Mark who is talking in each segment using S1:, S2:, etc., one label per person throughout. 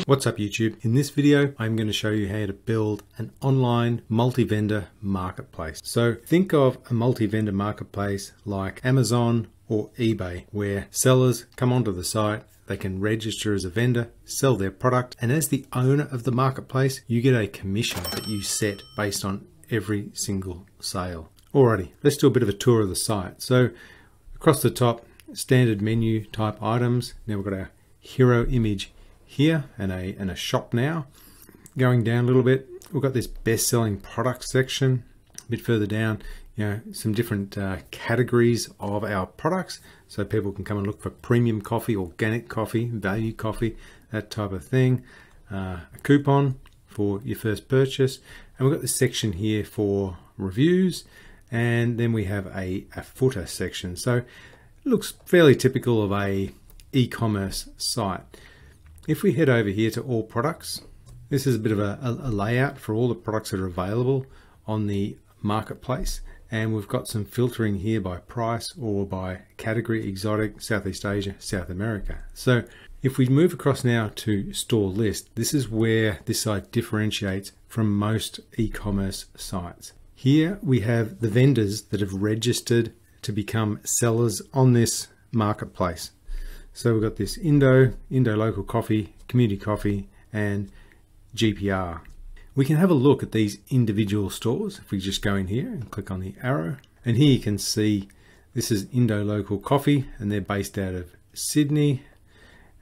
S1: What's up YouTube? In this video I'm going to show you how to build an online multi-vendor marketplace. So think of a multi-vendor marketplace like Amazon or eBay, where sellers come onto the site, they can register as a vendor, sell their product, and as the owner of the marketplace you get a commission that you set based on every single sale. Alrighty, let's do a bit of a tour of the site. So across the top, standard menu type items. Now we've got our hero image here and a shop now. Going down a little bit, we've got this best-selling product section. A bit further down, some different categories of our products, so people can come and look for premium coffee, organic coffee, value coffee, that type of thing. A coupon for your first purchase, and we've got this section here for reviews, and then we have a footer section. So it looks fairly typical of a e-commerce site. If we head over here to all products, this is a bit of a layout for all the products that are available on the marketplace, and we've got some filtering here by price or by category: exotic, Southeast Asia, South America. So if we move across now to store list, this is where this site differentiates from most e-commerce sites. Here we have the vendors that have registered to become sellers on this marketplace. So we've got this Indo Local Coffee, Community Coffee, and GPR. We can have a look at these individual stores if we just go in here and click on the arrow. And here you can see this is Indo Local Coffee, and they're based out of Sydney.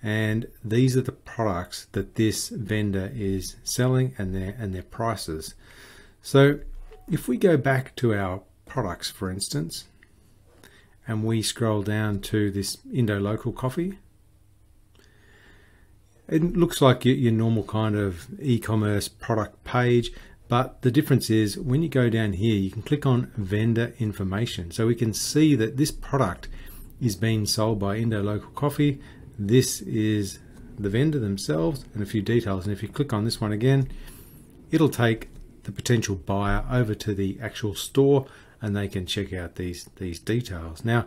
S1: And these are the products that this vendor is selling and their prices. So if we go back to our products, for instance, and we scroll down to this Indo Local Coffee, it looks like your normal kind of e-commerce product page, but the difference is when you go down here you can click on vendor information, so we can see that this product is being sold by Indo Local Coffee. This is the vendor themselves and a few details, and if you click on this one again, it'll take the potential buyer over to the actual store and they can check out these details. Now,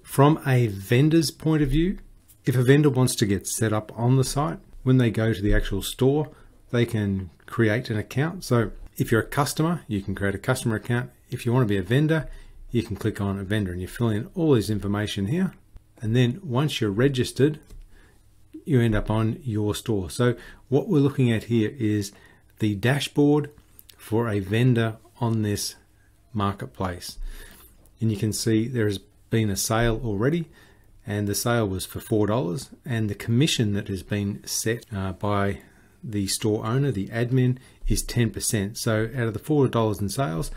S1: from a vendor's point of view, if a vendor wants to get set up on the site, when they go to the actual store, they can create an account. So if you're a customer, you can create a customer account. If you want to be a vendor, you can click on a vendor and you fill in all this information here. And then once you're registered, you end up on your store. So what we're looking at here is the dashboard for a vendor on this marketplace, and you can see there has been a sale already, and the sale was for $4, and the commission that has been set by the store owner, the admin, is 10%. So out of the $4 in sales,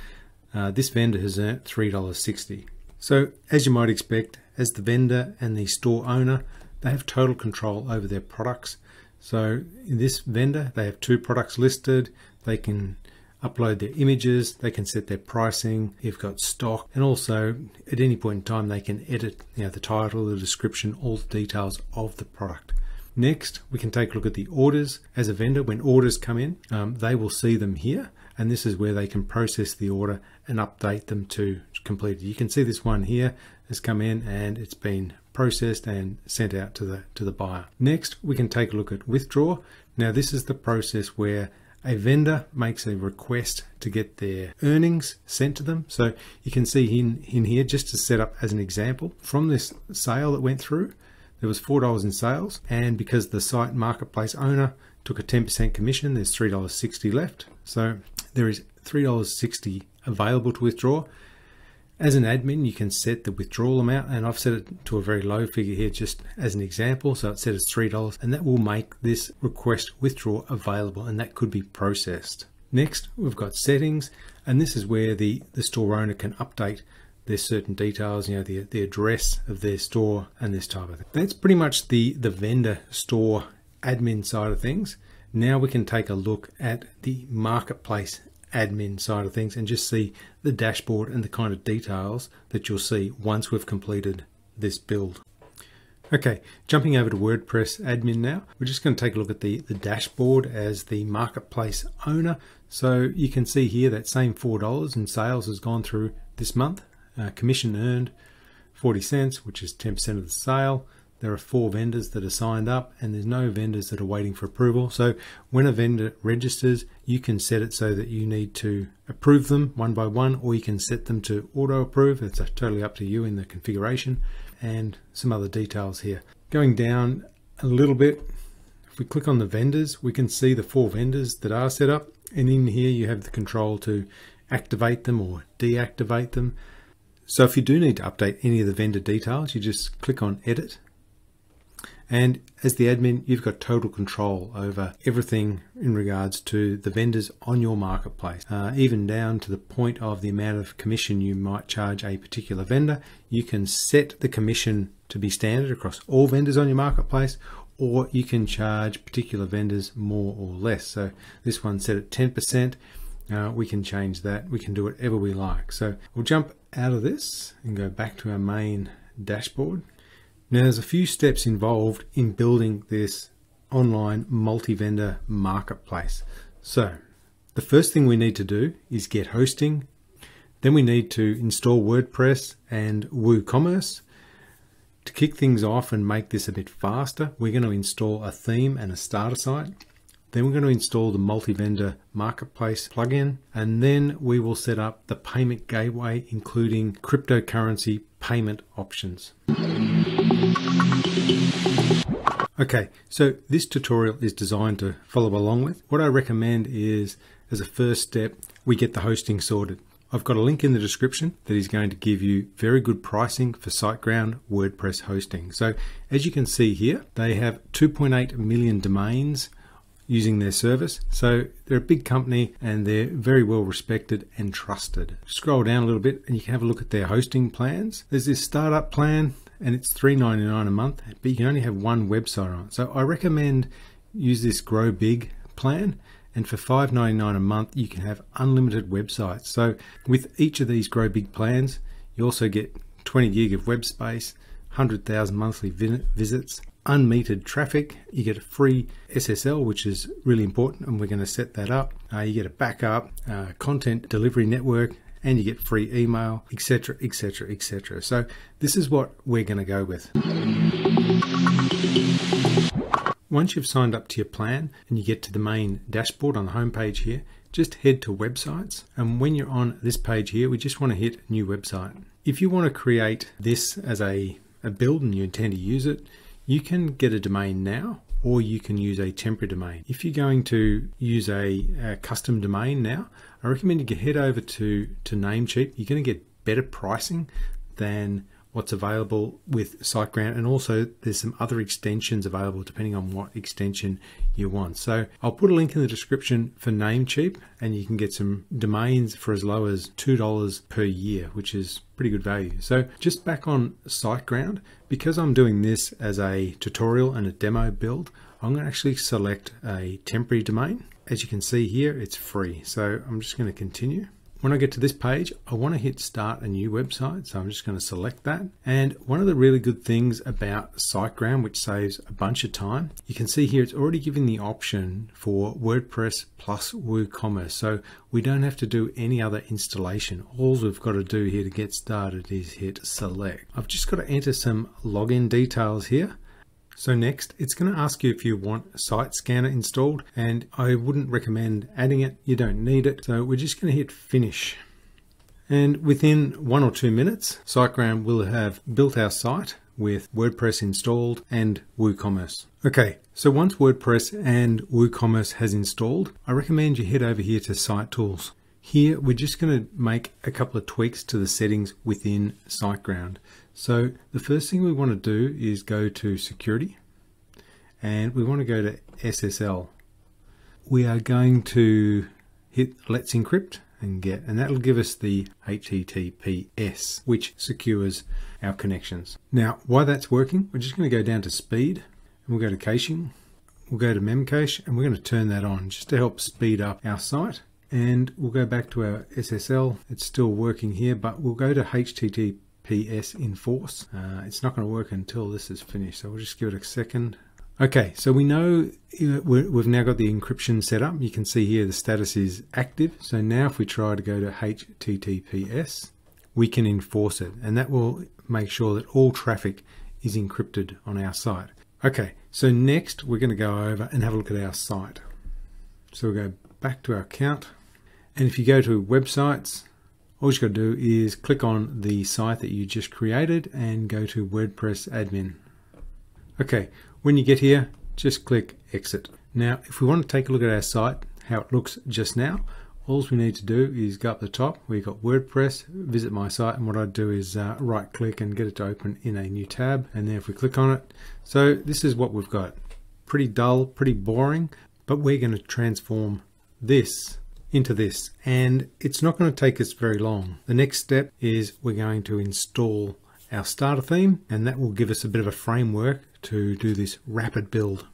S1: this vendor has earned $3.60. So as you might expect, as the vendor and the store owner, they have total control over their products. So in this vendor, they have 2 products listed. They can upload their images, they can set their pricing, you've got stock, and also at any point in time they can edit the title, the description, all the details of the product. Next, we can take a look at the orders. As a vendor, when orders come in, they will see them here, and this is where they can process the order and update them to completed. You can see this one here has come in and it's been processed and sent out to the buyer. Next, we can take a look at withdraw. Now this is the process where a vendor makes a request to get their earnings sent to them. So you can see in here, just to set up as an example, from this sale that went through, there was $4 in sales, and because the site marketplace owner took a 10% commission, there's $3.60 left. So there is $3.60 available to withdraw. As an admin, you can set the withdrawal amount, and I've set it to a very low figure here just as an example. So it's set as $3, and that will make this request withdraw available, and that could be processed. Next, we've got settings, and this is where the store owner can update their certain details, the address of their store and this type of thing. That's pretty much the vendor store admin side of things. Now we can take a look at the marketplace admin side of things and just see the dashboard and the kind of details that you'll see once we've completed this build. Okay, jumping over to WordPress admin now, we're just going to take a look at the dashboard as the marketplace owner. So you can see here that same $4 in sales has gone through this month. Commission earned 40 cents, which is 10% of the sale. there are 4 vendors that are signed up and there's no vendors that are waiting for approval. So when a vendor registers, you can set it so that you need to approve them one by one, or you can set them to auto approve. It's totally up to you in the configuration, and some other details here. Going down a little bit, if we click on the vendors, we can see the 4 vendors that are set up, and in here you have the control to activate them or deactivate them. So if you do need to update any of the vendor details, you just click on edit. And as the admin, you've got total control over everything in regards to the vendors on your marketplace, even down to the point of the amount of commission you might charge a particular vendor. You can set the commission to be standard across all vendors on your marketplace, or you can charge particular vendors more or less. So this one's set at 10%. We can change that. We can do whatever we like. So we'll jump out of this and go back to our main dashboard. Now there's a few steps involved in building this online multi-vendor marketplace. So the first thing we need to do is get hosting. Then we need to install WordPress and WooCommerce. To kick things off and make this a bit faster, we're going to install a theme and a starter site. Then we're going to install the multi-vendor marketplace plugin, and then we will set up the payment gateway, including cryptocurrency payment options. Okay, so this tutorial is designed to follow along with. What I recommend is, as a first step, we get the hosting sorted. I've got a link in the description that is going to give you very good pricing for SiteGround WordPress hosting. So as you can see here, they have 2.8 million domains using their service. So they're a big company and they're very well respected and trusted. Scroll down a little bit and you can have a look at their hosting plans. There's this startup plan and it's $3.99 a month, but you can only have one website on it. So I recommend use this Grow Big plan, and for $5.99 a month you can have unlimited websites. So with each of these Grow Big plans, you also get 20 gig of web space, 100,000 monthly visits, unmetered traffic. You get a free SSL, which is really important, and we're going to set that up. You get a backup, content delivery network, and you get free email, etc, etc, etc. So this is what we're going to go with. Once you've signed up to your plan and you get to the main dashboard on the home page here, just head to websites, and when you're on this page here, we just want to hit new website. If you want to create this as a build and you intend to use it, you can get a domain now, or you can use a temporary domain. If you're going to use a custom domain now, I recommend you head over to Namecheap. You're going to get better pricing than what's available with SiteGround, and also there's some other extensions available depending on what extension you want. So I'll put a link in the description for Namecheap, and you can get some domains for as low as $2 per year, which is pretty good value. So just back on SiteGround, because I'm doing this as a tutorial and a demo build, I'm going to actually select a temporary domain. As you can see here, it's free. So I'm just going to continue. When I get to this page, I want to hit start a new website. So I'm just going to select that. And one of the really good things about SiteGround, which saves a bunch of time, you can see here, it's already given the option for WordPress plus WooCommerce. So we don't have to do any other installation. All we've got to do here to get started is hit select. I've just got to enter some login details here. So next, it's going to ask you if you want Site Scanner installed, and I wouldn't recommend adding it. You don't need it. So we're just going to hit finish. And within 1 or 2 minutes, SiteGround will have built our site with WordPress installed and WooCommerce. Okay, so once WordPress and WooCommerce has installed, I recommend you head over here to Site Tools. Here, we're just going to make a couple of tweaks to the settings within SiteGround. So the first thing we want to do is go to security, and we want to go to SSL. We are going to hit Let's Encrypt and that'll give us the HTTPS, which secures our connections. Now, while that's working, we're just going to go down to speed, and we'll go to caching. We'll go to Memcache, and we're going to turn that on just to help speed up our site. And we'll go back to our SSL. It's still working here, but we'll go to HTTPS enforce. It's not going to work until this is finished, so we'll just give it a second. Okay, so we know we've now got the encryption set up. You can see here the status is active. So now if we try to go to HTTPS, we can enforce it, and that will make sure that all traffic is encrypted on our site. Okay, so next we're going to go over and have a look at our site. So we'll go back to our account, and if you go to websites, all you've got to do is click on the site that you just created and go to WordPress admin. Okay, when you get here, just click exit. Now, if we want to take a look at our site, how it looks just now, all we need to do is go up the top where you've got WordPress, visit my site, and what I do is right click and get it to open in a new tab, and then if we click on it, so this is what we've got. Pretty dull, pretty boring, but we're going to transform this into this, and it's not going to take us very long. The next step is we're going to install our starter theme, and that will give us a bit of a framework to do this rapid build.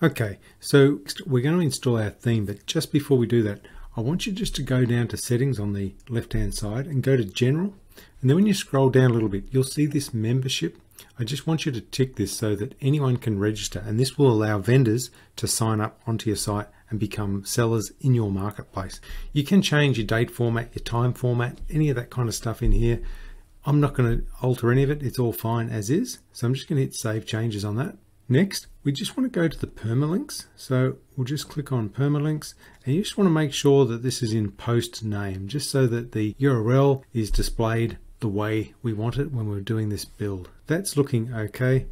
S1: Okay, so we're going to install our theme, but just before we do that, I want you just to go down to settings on the left hand side and go to general, and then when you scroll down a little bit, you'll see this membership. I just want you to tick this so that anyone can register, and this will allow vendors to sign up onto your site and become sellers in your marketplace. You can change your date format, your time format, any of that kind of stuff in here. I'm not going to alter any of it. It's all fine as is. So I'm just going to hit save changes on that. Next, we just want to go to the permalinks. So we'll just click on permalinks, and you just want to make sure that this is in post name, just so that the URL is displayed the way we want it when we're doing this build. That's looking okay.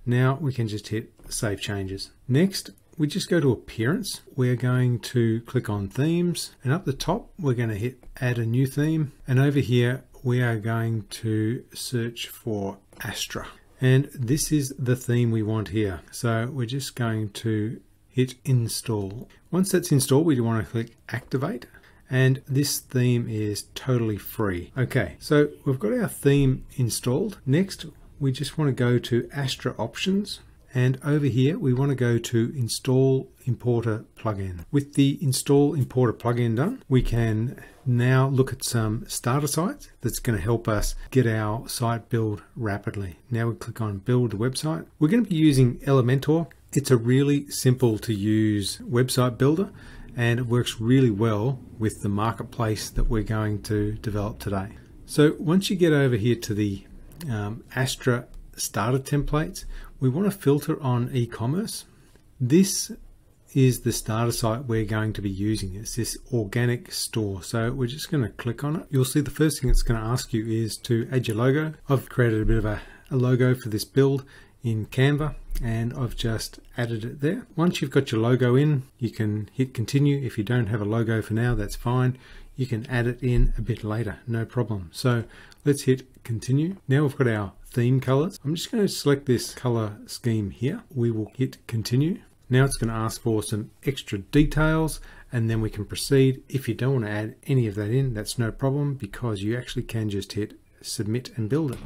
S1: Now we can just hit save changes. Next, we just go to appearance. We're going to click on themes, and up the top we're going to hit add a new theme, and over here we are going to search for Astra, and this is the theme we want here. So we're just going to hit install. Once that's installed, we want to click activate, and this theme is totally free. Okay, so we've got our theme installed. Next, we just want to go to Astra options, and over here we want to go to install importer plugin. With the install importer plugin done, we can now look at some starter sites that's going to help us get our site build rapidly. Now we click on build the website. We're going to be using Elementor. It's a really simple to use website builder, and it works really well with the marketplace that we're going to develop today. So once you get over here to the Astra starter templates, we want to filter on e-commerce. This is the starter site we're going to be using. It's this organic store. So we're just going to click on it. You'll see the first thing it's going to ask you is to add your logo. I've created a bit of a logo for this build in Canva, and I've just added it there. Once you've got your logo in, you can hit continue. If you don't have a logo for now, that's fine. You can add it in a bit later, no problem. So let's hit continue. Now we've got our theme colors. I'm just going to select this color scheme here. We will hit continue. Now it's going to ask for some extra details, and then we can proceed. If you don't want to add any of that in, that's no problem, because you actually can just hit submit and build it.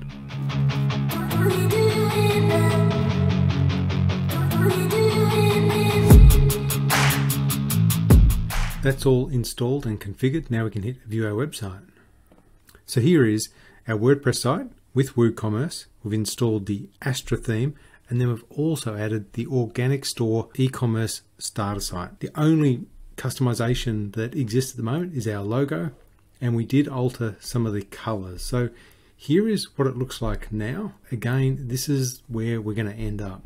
S1: That's all installed and configured. Now we can hit view our website. So here is our WordPress site with WooCommerce. We've installed the Astra theme, and then we've also added the organic store e-commerce starter site. The only customization that exists at the moment is our logo, and we did alter some of the colors. So here is what it looks like now. Again, this is where we're going to end up.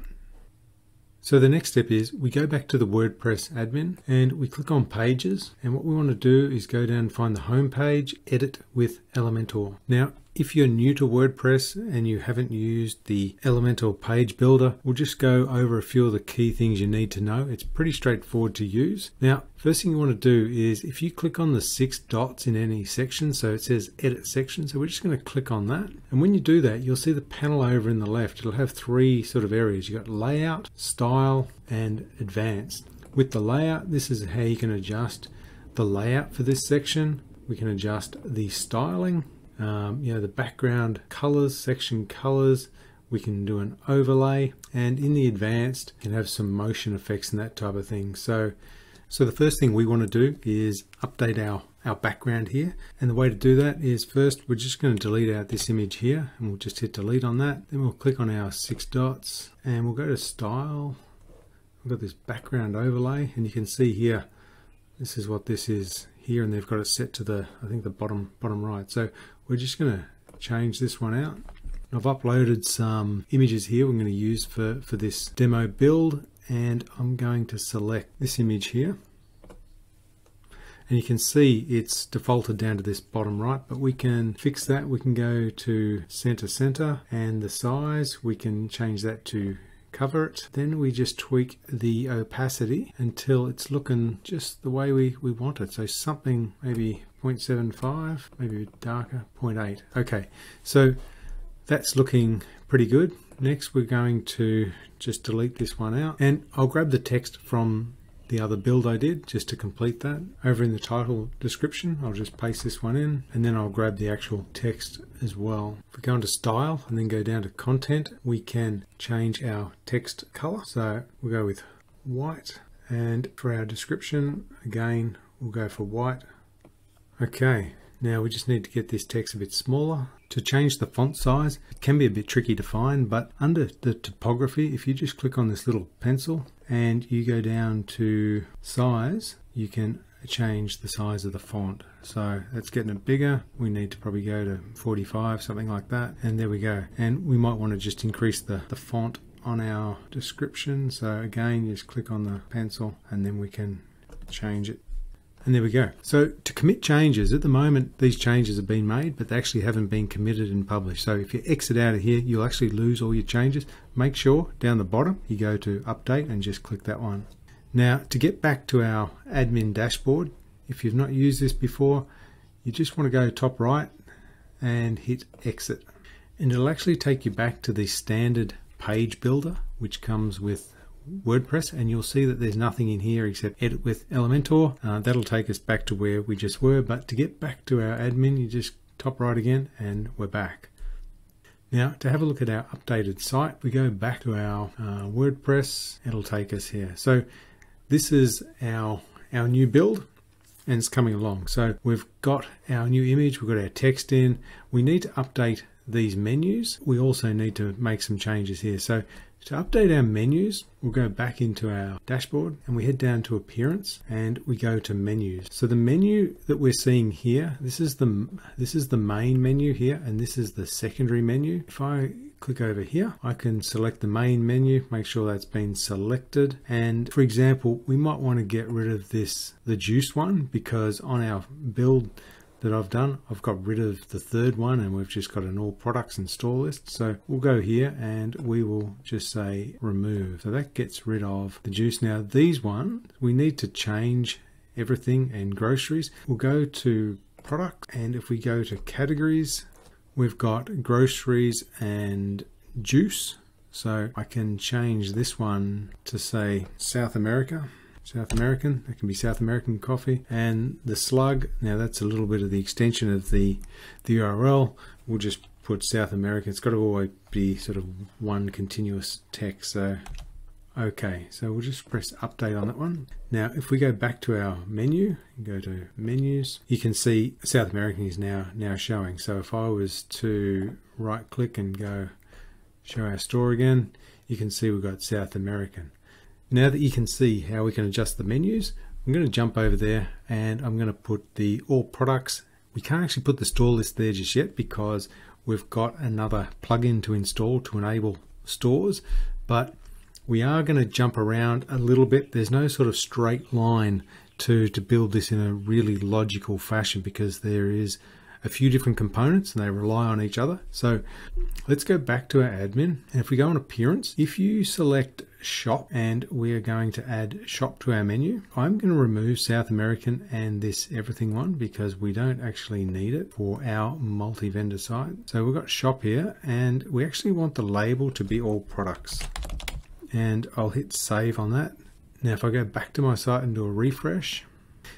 S1: So the next step is we go back to the WordPress admin and we click on pages, and what we want to do is go down and find the home page, edit with Elementor. Now, if you're new to WordPress and you haven't used the Elementor page builder, we'll just go over a few of the key things you need to know. It's pretty straightforward to use. Now, first thing you want to do is if you click on the 6 dots in any section, so it says edit section, so we're just going to click on that. And when you do that, you'll see the panel over in the left. It'll have 3 sort of areas. You've got layout, style, and advanced. With the layout, this is how you can adjust the layout for this section. We can adjust the styling. The background colors, section colors, we can do an overlay, and in the advanced you can have some motion effects and that type of thing. So the first thing we want to do is update our background here, and the way to do that is first we're just going to delete out this image here, and we'll just hit delete on that. Then we'll click on our 6 dots and we'll go to style. We've got this background overlay, and you can see here this is what this is here, and they've got it set to the, I think, the bottom right. So we're just going to change this one out. I've uploaded some images here we're going to use for this demo build, and I'm going to select this image here. And you can see it's defaulted down to this bottom right, but we can fix that. We can go to center, and the size, we can change that to cover it. Then we just tweak the opacity until it's looking just the way we want it. So something maybe 0.75, maybe a bit darker, 0.8. Okay, so that's looking pretty good. Next, we're going to just delete this one out, and I'll grab the text from the other build I did just to complete that. Over in the title description, I'll just paste this one in, and then I'll grab the actual text as well. If we go into style and then go down to content, we can change our text color. So we'll go with white, and for our description, again, we'll go for white. Okay, now we just need to get this text a bit smaller. To change the font size, it can be a bit tricky to find, but under the typography, if you just click on this little pencil and you go down to size, you can change the size of the font. So that's getting it bigger. We need to probably go to 45, something like that. And there we go. And we might want to just increase the font on our description. So again, just click on the pencil and then we can change it. And there we go. So to commit changes, at the moment these changes have been made, but they actually haven't been committed and published. So if you exit out of here, you'll actually lose all your changes. Make sure down the bottom you go to update and just click that one. Now to get back to our admin dashboard, if you've not used this before, you just want to go top right and hit exit. And it'll actually take you back to the standard page builder, which comes with WordPress, and you'll see that there's nothing in here except edit with Elementor. That'll take us back to where we just were, but to get back to our admin, you just top right again and we're back. Now to have a look at our updated site, we go back to our WordPress. It'll take us here. So this is our new build, and it's coming along. So we've got our new image, we've got our text in. We need to update these menus. We also need to make some changes here. So to update our menus, we'll go back into our dashboard and we head down to appearance and we go to menus. So the menu that we're seeing here, this is the main menu here, and this is the secondary menu. If I click over here, I can select the main menu, make sure that's been selected. And for example, we might want to get rid of the juice one, because on our build that I've done, I've got rid of the third one and we've just got an all products install list. So we'll go here and we will just say remove. So that gets rid of the juice. Now these ones, we need to change everything, and groceries. We'll go to product, and if we go to categories, we've got groceries and juice. So I can change this one to say South American. It can be South American coffee. And the slug, now that's a little bit of the extension of the URL. We'll just put South American. It's got to always be sort of one continuous text. So okay, so we'll just press update on that one. Now if we go back to our menu and go to menus, you can see South American is now showing. So if I was to right click and go show our store again, you can see we've got South American. Now that you can see how we can adjust the menus, I'm going to jump over there and I'm going to put the all products. We can't actually put the store list there just yet because we've got another plugin to install to enable stores, but we are going to jump around a little bit. There's no sort of straight line to build this in a really logical fashion, because there is a few different components and they rely on each other. So let's go back to our admin, and if we go on appearance, if you select shop and we are going to add shop to our menu, I'm going to remove South American and this everything one because we don't actually need it for our multi-vendor site. So we've got shop here, and we actually want the label to be all products, and I'll hit save on that. Now if I go back to my site and do a refresh,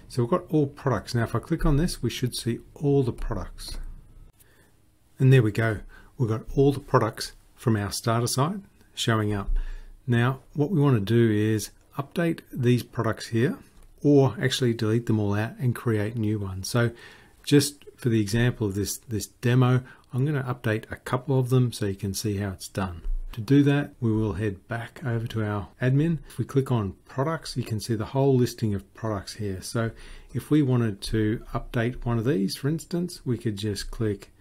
S1: so we've got all products. Now if I click on this, we should see all the products, and there we go. We've got all the products from our starter site showing up. Now what we want to do is update these products here, or actually delete them all out and create new ones. So just for the example of this demo, I'm going to update a couple of them so you can see how it's done. To do that, we will head back over to our admin. If we click on products, you can see the whole listing of products here. So if we wanted to update one of these, for instance, we could just click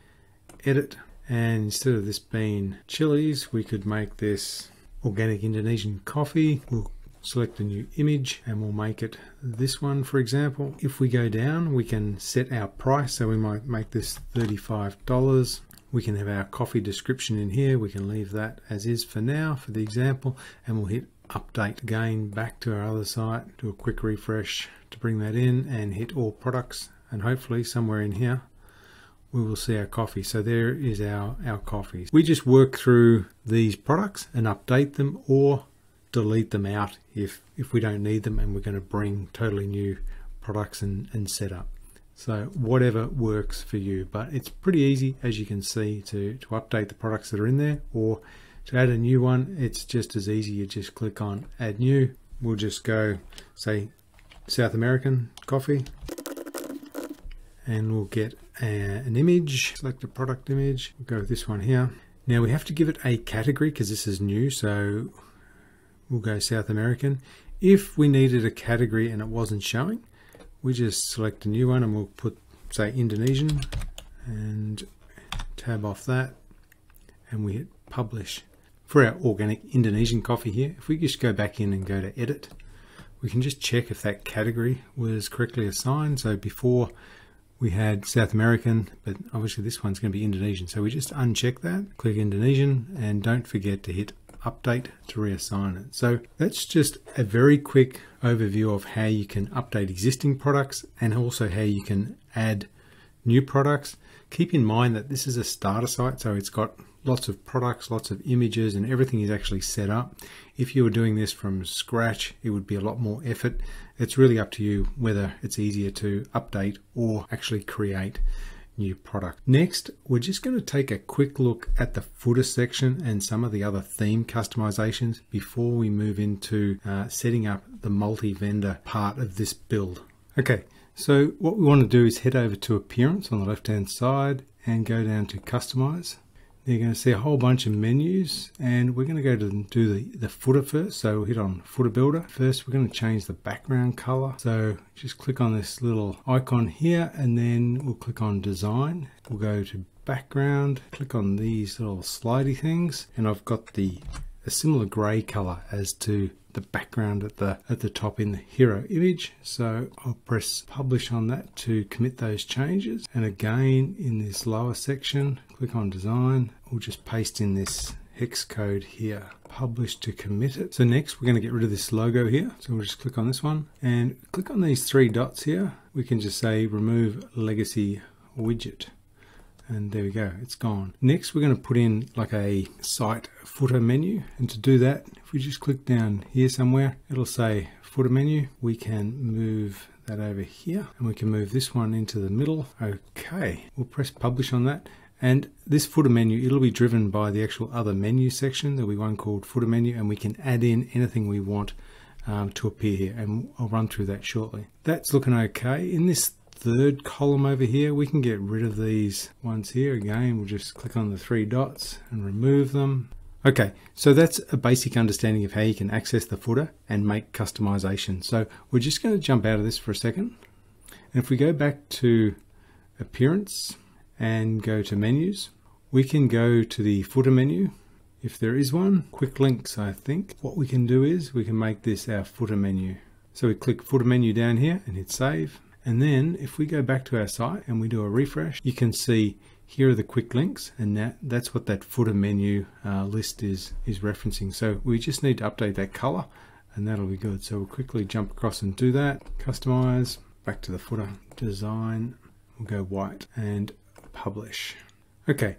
S1: edit, and instead of this being chilies, we could make this organic Indonesian coffee. We'll select a new image and we'll make it this one, for example. If we go down, we can set our price. So we might make this $35. We can have our coffee description in here. We can leave that as is for now for the example, and we'll hit update again back to our other site, do a quick refresh to bring that in, and hit all products, and hopefully somewhere in here we will see our coffee. So there is our coffees. We just work through these products and update them or delete them out if we don't need them and we're going to bring totally new products and set up. So whatever works for you, but it's pretty easy, as you can see, to update the products that are in there, or to add a new one. It's just as easy. You just click on add new. We'll just go say South American coffee, and we'll get an image, select a product image. We'll go with this one here. Now we have to give it a category because this is new, so we'll go South American. If we needed a category and it wasn't showing, we just select a new one and we'll put, say, Indonesian, and tab off that, and we hit publish. For our organic Indonesian coffee here, if we just go back in and go to edit, we can just check if that category was correctly assigned. So before we had South American, but obviously this one's going to be Indonesian. So we just uncheck that, click Indonesian, and don't forget to hit update to reassign it. So that's just a very quick overview of how you can update existing products and also how you can add new products. Keep in mind that this is a starter site, so it's got lots of products, lots of images, and everything is actually set up. If you were doing this from scratch, it would be a lot more effort. It's really up to you whether it's easier to update or actually create new product. Next, we're just going to take a quick look at the footer section and some of the other theme customizations before we move into setting up the multi-vendor part of this build. Okay, so what we want to do is head over to appearance on the left hand side and go down to customize. You're going to see a whole bunch of menus, and we're going to go to do the footer first. So we'll hit on footer builder. First, we're going to change the background color. So just click on this little icon here, and then we'll click on design. We'll go to background, click on these little slidey things, and I've got a similar gray color as to the background at the top in the hero image. So I'll press publish on that to commit those changes. And again, in this lower section, click on design. We'll just paste in this hex code here, publish to commit it. So next we're going to get rid of this logo here. So we'll just click on this one and click on these three dots here. We can just say remove legacy widget. And there we go, it's gone. Next, we're going to put in like a site footer menu. And to do that, if we just click down here somewhere, it'll say footer menu. We can move that over here, and we can move this one into the middle. Okay, we'll press publish on that. And this footer menu, it'll be driven by the actual other menu section. There'll be one called footer menu, and we can add in anything we want to appear here. And I'll run through that shortly. That's looking okay. In this third column over here, we can get rid of these ones here. Again, we'll just click on the three dots and remove them. Okay, so that's a basic understanding of how you can access the footer and make customization. So we're just going to jump out of this for a second. And if we go back to appearance and go to menus, we can go to the footer menu if there is one. Quick links, I think. What we can do is we can make this our footer menu. So we click footer menu down here and hit save. And then if we go back to our site and we do a refresh, you can see here are the quick links, and that's what that footer menu list is referencing. So we just need to update that color and that'll be good. So we'll quickly jump across and do that. Customize, back to the footer, design, we'll go white and publish. Okay,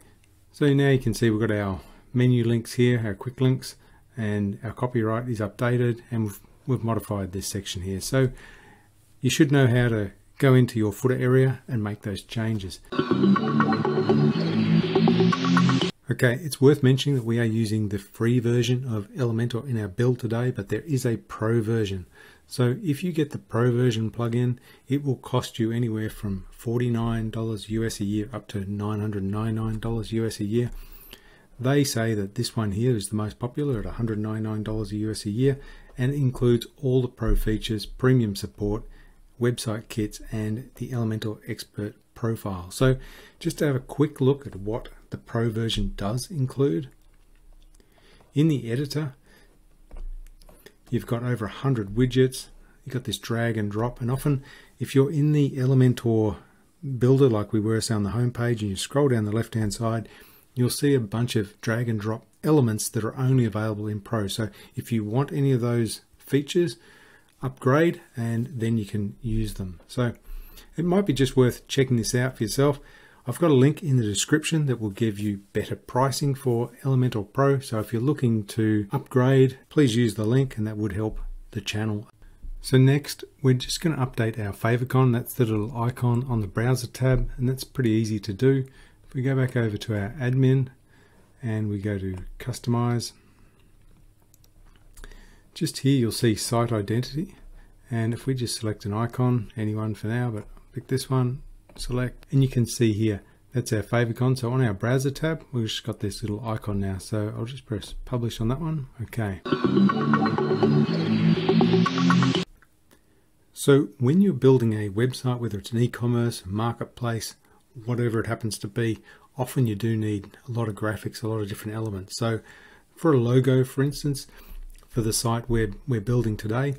S1: so now you can see we've got our menu links here, our quick links, and our copyright is updated, and we've modified this section here. So you should know how to go into your footer area and make those changes. Okay, it's worth mentioning that we are using the free version of Elementor in our build today, but there is a pro version. So if you get the pro version plugin, it will cost you anywhere from $49 US a year up to $999 US a year. They say that this one here is the most popular at $199 US a year, and it includes all the pro features, premium support, website kits, and the Elementor expert profile. So just to have a quick look at what the pro version does include. In the editor, you've got over 100 widgets. You've got this drag and drop, and often if you're in the Elementor builder like we were, say, on the home page, and you scroll down the left hand side, you'll see a bunch of drag and drop elements that are only available in Pro. So if you want any of those features, upgrade and then you can use them. So it might be just worth checking this out for yourself. I've got a link in the description that will give you better pricing for Elementor Pro. So if you're looking to upgrade, please use the link, and that would help the channel. So next, we're just going to update our favicon. That's the little icon on the browser tab, and that's pretty easy to do. If we go back over to our admin and we go to customize, just here you'll see site identity, and if we just select an icon, anyone for now, but pick this one, select, and you can see here that's our favicon. So on our browser tab, we've just got this little icon now. So I'll just press publish on that one. Okay. So when you're building a website, whether it's an e-commerce, marketplace, whatever it happens to be, often you do need a lot of graphics, a lot of different elements. So for a logo, for instance, for the site we're building today,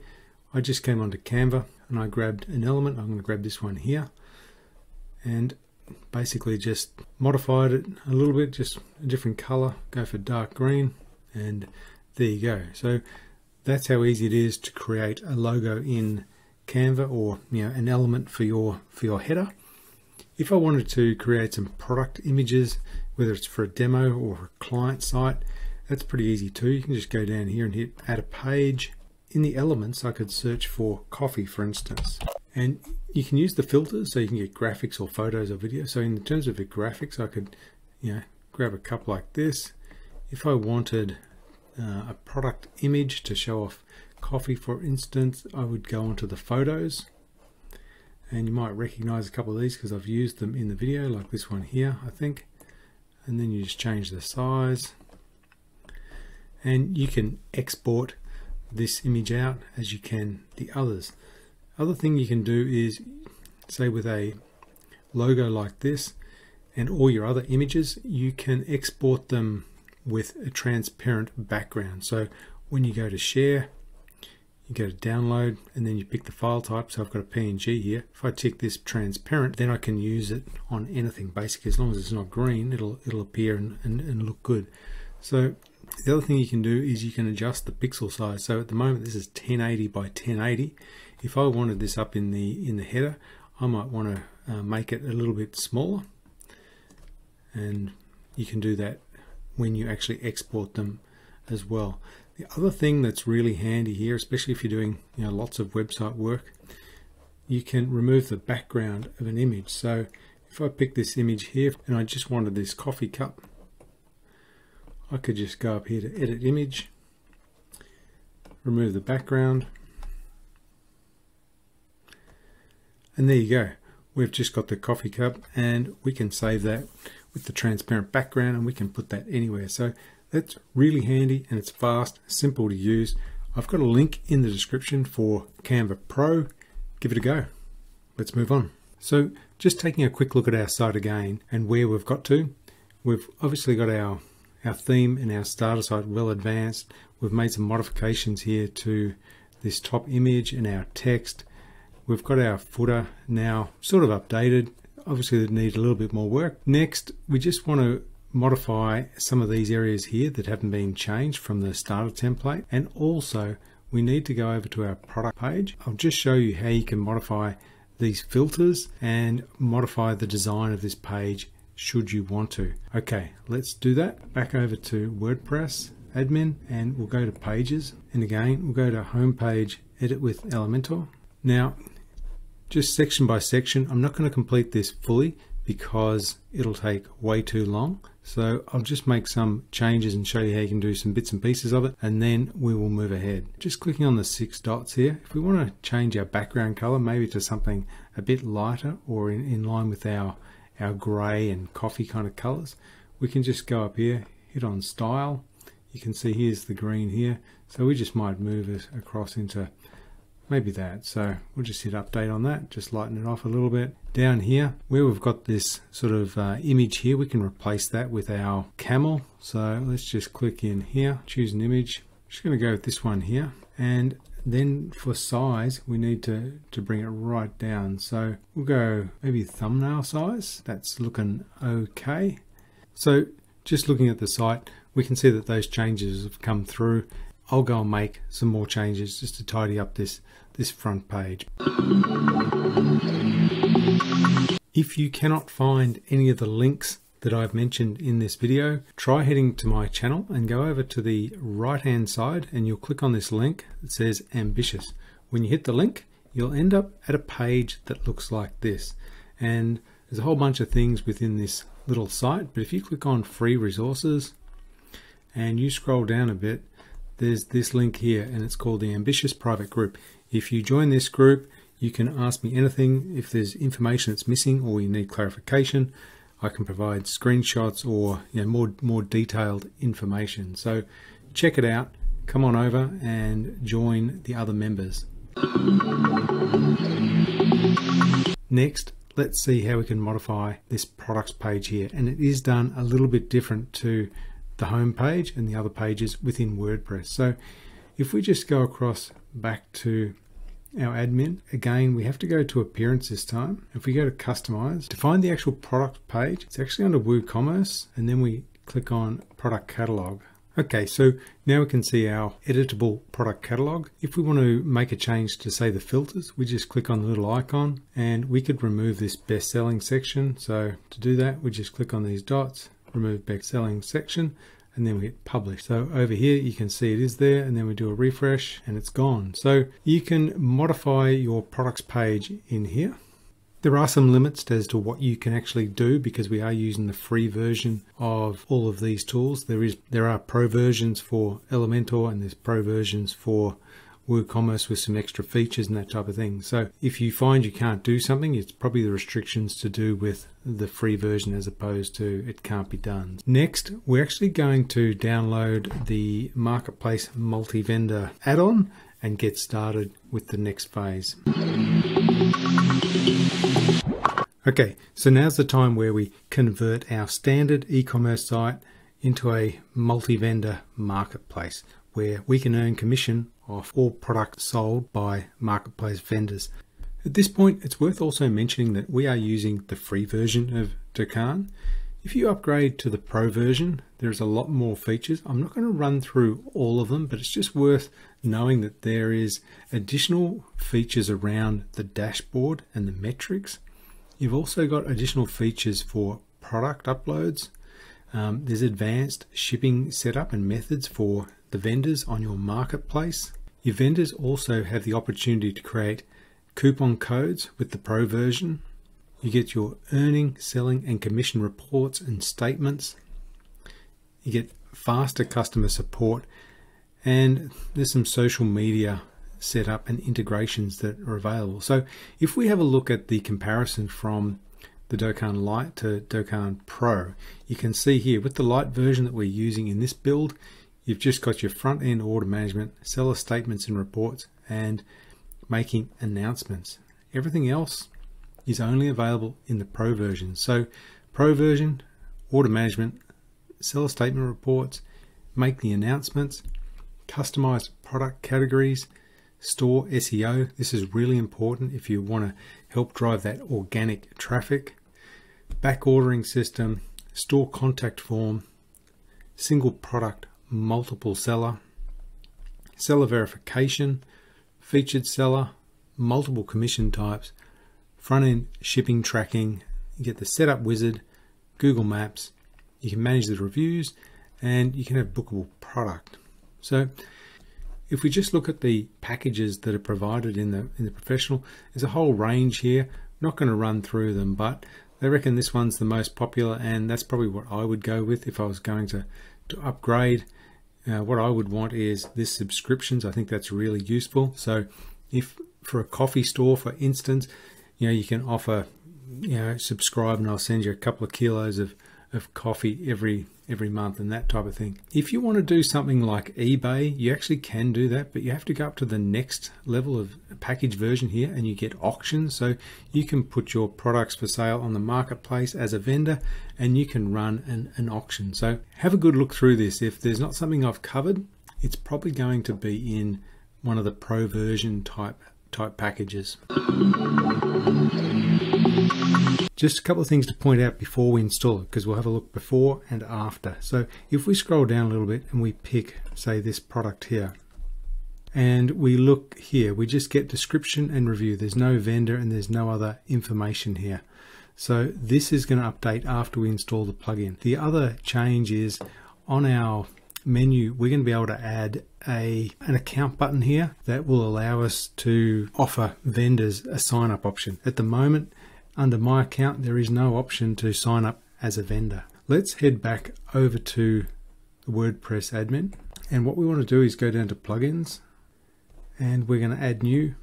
S1: I just came onto Canva and I grabbed an element. I'm going to grab this one here and basically just modified it a little bit, just a different color, go for dark green, and there you go. So that's how easy it is to create a logo in Canva, or an element for your header. If I wanted to create some product images, whether it's for a demo or a client site, that's pretty easy too. You can just go down here and hit add a page. In the elements, I could search for coffee, for instance, and you can use the filters so you can get graphics or photos or video. So in terms of the graphics, I could grab a couple like this. If I wanted a product image to show off coffee, for instance, I would go onto the photos, and you might recognize a couple of these because I've used them in the video, like this one here, I think. And then you just change the size, and you can export this image out as you can the others. Other thing you can do is, say with a logo like this and all your other images, you can export them with a transparent background. So when you go to share, you go to download, and then you pick the file type. So I've got a PNG here. If I tick this transparent, then I can use it on anything. Basically, as long as it's not green, it'll appear and look good. So the other thing you can do is you can adjust the pixel size. So at the moment this is 1080 by 1080. If I wanted this up in the header, I might want to make it a little bit smaller, and you can do that when you actually export them as well. The other thing that's really handy here, especially if you're doing lots of website work, you can remove the background of an image. So if I pick this image here and I just wanted this coffee cup, I could just go up here to edit image, remove the background, and there you go. We've just got the coffee cup, and we can save that with the transparent background, and we can put that anywhere. So that's really handy, and it's fast, simple to use. I've got a link in the description for Canva Pro. Give it a go. Let's move on. So just taking a quick look at our site again and where we've got to. We've obviously got our theme and our starter site well advanced. We've made some modifications here to this top image and our text. We've got our footer now sort of updated. Obviously they need a little bit more work. Next, we just want to modify some of these areas here that haven't been changed from the starter template, and also we need to go over to our product page. I'll just show you how you can modify these filters and modify the design of this page should you want to. Okay, let's do that. Back over to WordPress admin, and we'll go to pages, and again we'll go to home page, edit with Elementor. Now just section by section, I'm not going to complete this fully because it'll take way too long. So I'll just make some changes and show you how you can do some bits and pieces of it, and then we will move ahead. Just clicking on the 6 dots here, if we want to change our background color maybe to something a bit lighter or in line with our gray and coffee kind of colors, we can just go up here, hit on style, you can see here's the green here. So we just might move it across into maybe that. So we'll just hit update on that, just lighten it off a little bit. Down here where we've got this sort of image here, we can replace that with our camel. So let's just click in here, choose an image. I'm just going to go with this one here, and then for size we need to bring it right down. So we'll go maybe thumbnail size. That's looking okay. So just looking at the site, we can see that those changes have come through. I'll go and make some more changes just to tidy up this front page. If you cannot find any of the links that I've mentioned in this video, try heading to my channel and go over to the right hand side and you'll click on this link that says ambitious. When you hit the link, you'll end up at a page that looks like this, and there's a whole bunch of things within this little site, but if you click on free resources and you scroll down a bit, there's this link here and it's called the Ambitious Private Group. If you join this group, you can ask me anything. If there's information that's missing or you need clarification, I can provide screenshots or more detailed information. So check it out, come on over and join the other members. Next, let's see how we can modify this products page here, and it is done a little bit different to the home page and the other pages within WordPress. So if we just go across back to our admin, again we have to go to appearance this time. If we go to customize, to find the actual product page, it's actually under WooCommerce, and then we click on product catalog. Okay, so now we can see our editable product catalog. If we want to make a change to, say, the filters, we just click on the little icon and we could remove this best selling section. So to do that, we just click on these dots, remove best selling section, and then we hit publish. So over here you can see it is there, and then we do a refresh and it's gone. So you can modify your products page in here. There are some limits as to what you can actually do because we are using the free version of all of these tools. There are pro versions for Elementor and there's pro versions for WooCommerce with some extra features and that type of thing. So if you find you can't do something, it's probably the restrictions to do with the free version as opposed to it can't be done. Next, we're actually going to download the Marketplace Multivendor add-on and get started with the next phase. Okay, so now's the time where we convert our standard e-commerce site into a multi-vendor marketplace where we can earn commission off all products sold by marketplace vendors. At this point, it's worth also mentioning that we are using the free version of Dokan. If you upgrade to the pro version, there's a lot more features. I'm not going to run through all of them, but it's just worth knowing that there is additional features around the dashboard and the metrics. You've also got additional features for product uploads. There's advanced shipping setup and methods for the vendors on your marketplace. Your vendors also have the opportunity to create coupon codes with the pro version. You get your earning, selling, and commission reports and statements. You get faster customer support, and there's some social media setup and integrations that are available. So if we have a look at the comparison from the Dokan Lite to Dokan Pro, you can see here with the Lite version that we're using in this build, you've just got your front end order management, seller statements and reports, and making announcements. Everything else is only available in the Pro version. So Pro version, order management, seller statement reports, make the announcements, customize product categories, store SEO. This is really important if you want to help drive that organic traffic. Back ordering system, store contact form, single product, multiple seller, seller verification, featured seller, multiple commission types, front-end shipping tracking. You get the setup wizard, Google Maps, you can manage the reviews, and you can have bookable product. So if we just look at the packages that are provided in the professional, there's a whole range here. I'm not going to run through them, but they reckon this one's the most popular, and that's probably what I would go with if I was going to upgrade. What I would want is this subscriptions. I think that's really useful. So if for a coffee store, for instance, you can offer, subscribe and I'll send you a couple of kilos of coffee every every month and that type of thing. If you want to do something like eBay, you actually can do that, but you have to go up to the next level of package version here and you get auctions. So you can put your products for sale on the marketplace as a vendor and you can run an auction. So have a good look through this. If there's not something I've covered, it's probably going to be in one of the pro version type packages. Just a couple of things to point out before we install it, because we'll have a look before and after. So if we scroll down a little bit and we pick, say, this product here, and we look here, we just get description and review. There's no vendor and there's no other information here. So this is going to update after we install the plugin. The other change is on our menu, we're going to be able to add an account button here that will allow us to offer vendors a sign up option. At the moment, under my account, there is no option to sign up as a vendor. Let's head back over to the WordPress admin. And what we want to do is go down to plugins and we're going to add new,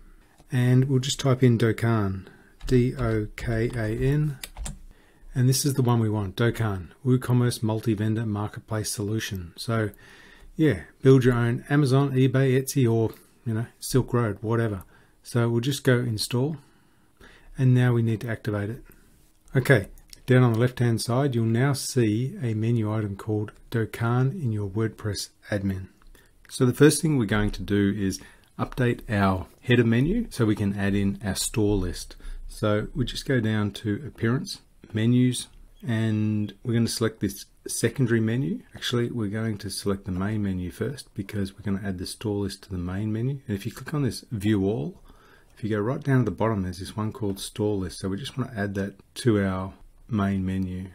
S1: and we'll just type in Dokan, D-O-K-A-N. And this is the one we want, Dokan, WooCommerce Multi-Vendor Marketplace Solution. So yeah, build your own Amazon, eBay, Etsy, or Silk Road, whatever. So we'll just go install, and now we need to activate it. Okay, down on the left hand side, you'll now see a menu item called Dokan in your WordPress admin. So the first thing we're going to do is update our header menu so we can add in our store list. So we just go down to Appearance, Menus, and we're going to select this secondary menu. Actually, we're going to select the main menu first because we're going to add the store list to the main menu. And if you click on this View All, if you go right down to the bottom, there's this one called Store List. So we just want to add that to our main menu.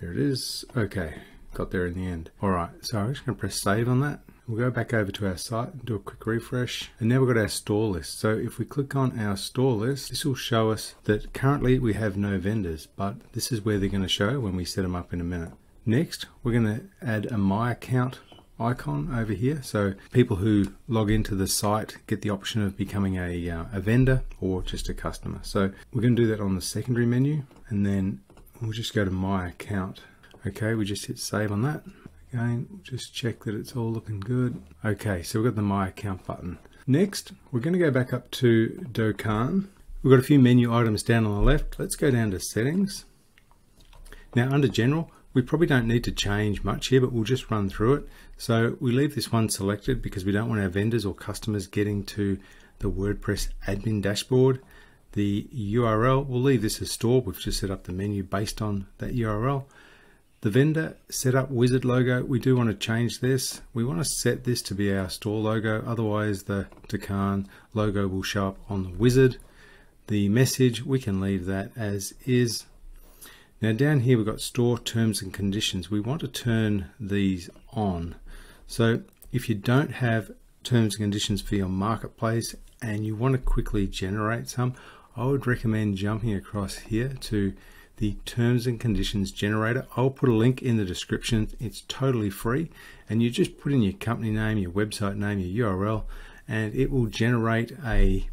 S1: There it is. Okay, got there in the end. All right, so I'm just going to press Save on that. We'll go back over to our site and do a quick refresh. And now we've got our store list. So if we click on our store list, this will show us that currently we have no vendors, but this is where they're going to show when we set them up in a minute. Next, we're going to add a My Account icon over here. So people who log into the site get the option of becoming a vendor or just a customer. So we're going to do that on the secondary menu, and then we'll just go to My Account. Okay, we just hit Save on that. Again, just check that it's all looking good. Okay, so we've got the My Account button. Next, we're going to go back up to Dokan. We've got a few menu items down on the left. Let's go down to Settings. Now under General, we probably don't need to change much here, but we'll just run through it. So we leave this one selected because we don't want our vendors or customers getting to the WordPress admin dashboard. The URL, we'll leave this as stored. We've just set up the menu based on that URL. The vendor setup wizard logo, we do want to change this. We want to set this to be our store logo, otherwise the Dokan logo will show up on the wizard. The message, we can leave that as is. Now down here we've got store terms and conditions. We want to turn these on. So if you don't have terms and conditions for your marketplace and you want to quickly generate some, I would recommend jumping across here to the terms and conditions generator. I'll put a link in the description. It's totally free, and you just put in your company name, your website name, your URL, and it will generate a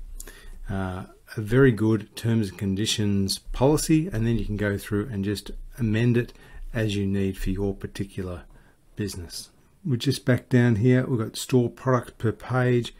S1: very good terms and conditions policy, and then you can go through and just amend it as you need for your particular business. We're just back down here. We've got store product per page.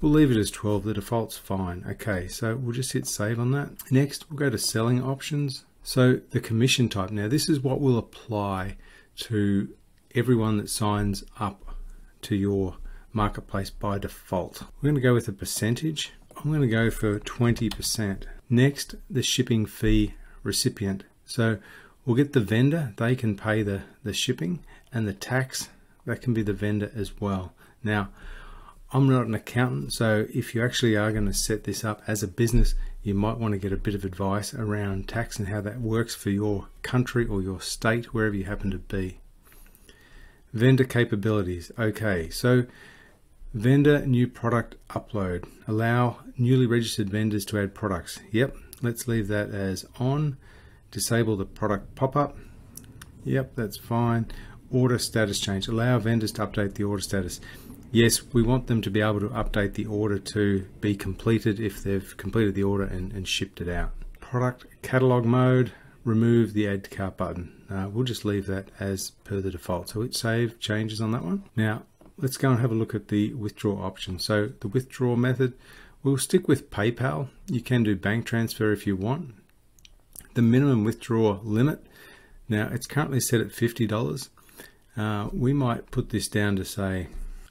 S1: We'll leave it as 12. The default's fine. Okay, so we'll just hit Save on that. Next, we'll go to Selling Options. So the commission type, now this is what will apply to everyone that signs up to your marketplace by default. We're going to go with a percentage. I'm going to go for 20%. Next, the shipping fee recipient. So we'll get the vendor, they can pay the shipping, and the tax, that can be the vendor as well. Now, I'm not an accountant, so if you actually are going to set this up as a business, you might want to get a bit of advice around tax and how that works for your country or your state, wherever you happen to be. Vendor capabilities. Okay, so vendor new product upload. Allow newly registered vendors to add products. Yep, let's leave that as on. Disable the product pop-up. Yep, that's fine. Order status change. Allow vendors to update the order status. Yes, we want them to be able to update the order to be completed if they've completed the order and shipped it out. Product catalog mode, remove the add to cart button. We'll just leave that as per the default. So hit save changes on that one. Now let's go and have a look at the withdraw option. So the withdraw method, we'll stick with PayPal. You can do bank transfer if you want. The minimum withdrawal limit, now it's currently set at $50. We might put this down to say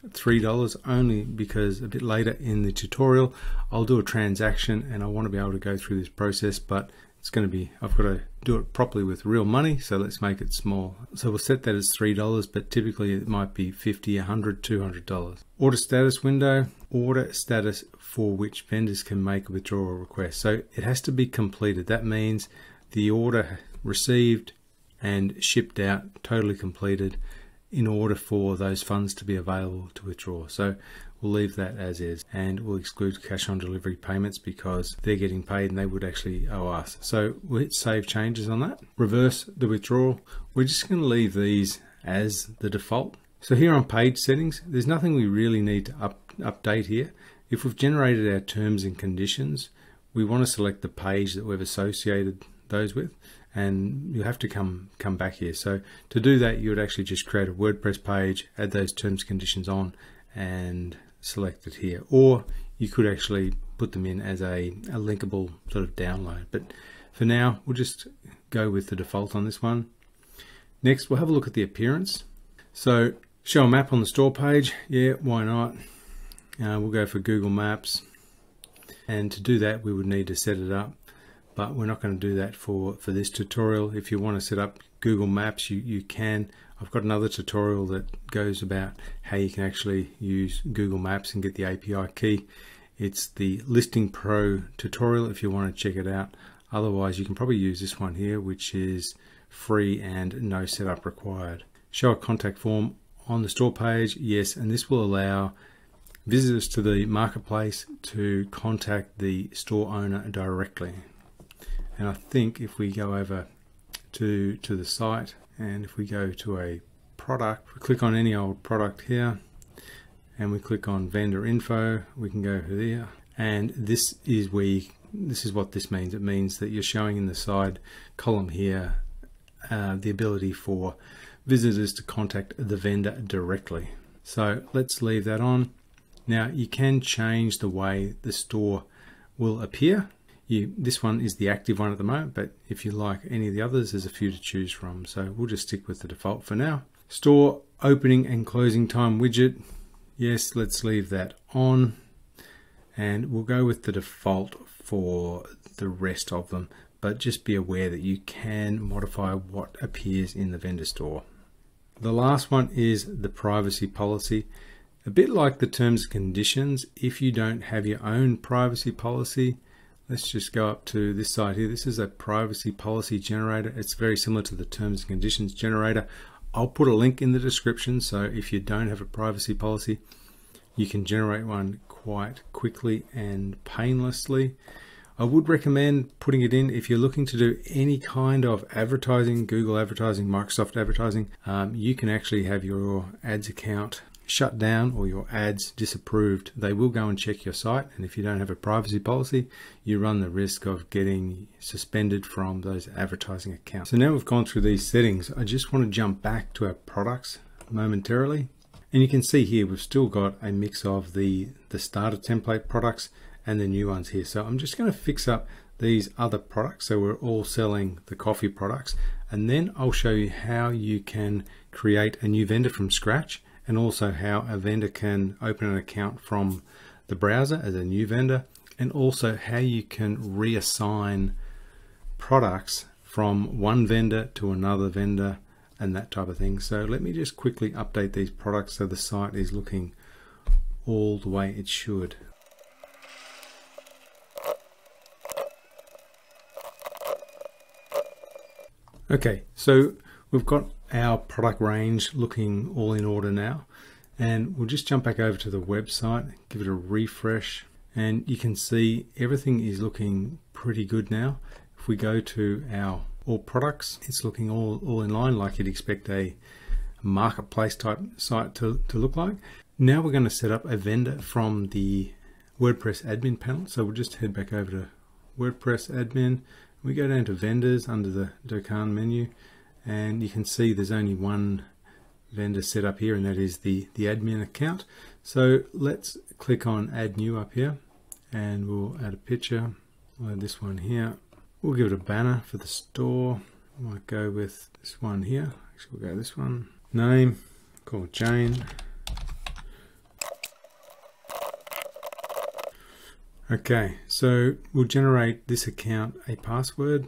S1: $3 only because a bit later in the tutorial I'll do a transaction and I want to be able to go through this process, but it's going to be, I've got to do it properly with real money, so let's make it small. So we'll set that as $3, but typically it might be $50, $100, $200. Order status window, order status for which vendors can make a withdrawal request. So it has to be completed. That means the order received and shipped out, totally completed, in order for those funds to be available to withdraw. So we'll leave that as is, and we'll exclude cash on delivery payments because they're getting paid and they would actually owe us. So we'll hit save changes on that. Reverse the withdrawal. We're just going to leave these as the default. So here on page settings, there's nothing we really need to update here. If we've generated our terms and conditions, we want to select the page that we've associated those with, and you have to come back here. So to do that, you would actually just create a WordPress page, add those terms and conditions on, and select it here. Or you could actually put them in as a linkable sort of download. But for now, we'll just go with the default on this one. Next, we'll have a look at the appearance. So show a map on the store page. Yeah, why not? We'll go for Google Maps. And to do that, we would need to set it up. But we're not going to do that for this tutorial. If you want to set up Google Maps, you can. I've got another tutorial that goes about how you can actually use Google Maps and get the API key. It's the Listing Pro tutorial if you want to check it out. Otherwise, you can probably use this one here, which is free and no setup required. Show a contact form on the store page. Yes, and this will allow visitors to the marketplace to contact the store owner directly. And I think if we go over to the site, and if we go to a product, we click on any old product here, and we click on vendor info, we can go here, and this is what this means. It means that you're showing in the side column here the ability for visitors to contact the vendor directly. So let's leave that on. Now you can change the way the store will appear. This one is the active one at the moment, but if you like any of the others, there's a few to choose from. So we'll just stick with the default for now. Store opening and closing time widget. Yes, let's leave that on. And we'll go with the default for the rest of them, but just be aware that you can modify what appears in the vendor store. The last one is the privacy policy. A bit like the terms and conditions, if you don't have your own privacy policy, let's just go up to this side here. This is a privacy policy generator. It's very similar to the terms and conditions generator. I'll put a link in the description, so if you don't have a privacy policy, you can generate one quite quickly and painlessly. I would recommend putting it in if you're looking to do any kind of advertising, Google advertising, Microsoft advertising. You can actually have your ads account shut down or your ads disapproved. They will go and check your site, and if you don't have a privacy policy, you run the risk of getting suspended from those advertising accounts. So now we've gone through these settings, I just want to jump back to our products momentarily. And you can see here we've still got a mix of the starter template products and the new ones here. So I'm just going to fix up these other products so we're all selling the coffee products, and then I'll show you how you can create a new vendor from scratch, and also how a vendor can open an account from the browser as a new vendor, and also how you can reassign products from one vendor to another vendor and that type of thing. So let me just quickly update these products so the site is looking all the way it should. Okay, so we've got our product range looking all in order now, and we'll just jump back over to the website, give it a refresh, and you can see everything is looking pretty good now. If we go to our all products, it's looking all in line like you'd expect a marketplace type site to look like. Now we're going to set up a vendor from the WordPress admin panel. So we'll just head back over to WordPress admin, We go down to vendors under the Dokan menu, and you can see there's only one vendor set up here, and that is the admin account. So let's click on add new up here, and we'll add a picture. We'll add this one here. We'll give it a banner for the store. I might go with this one here. Actually, we'll go this one. Name, call it Jane. Okay, so we'll generate this account a password,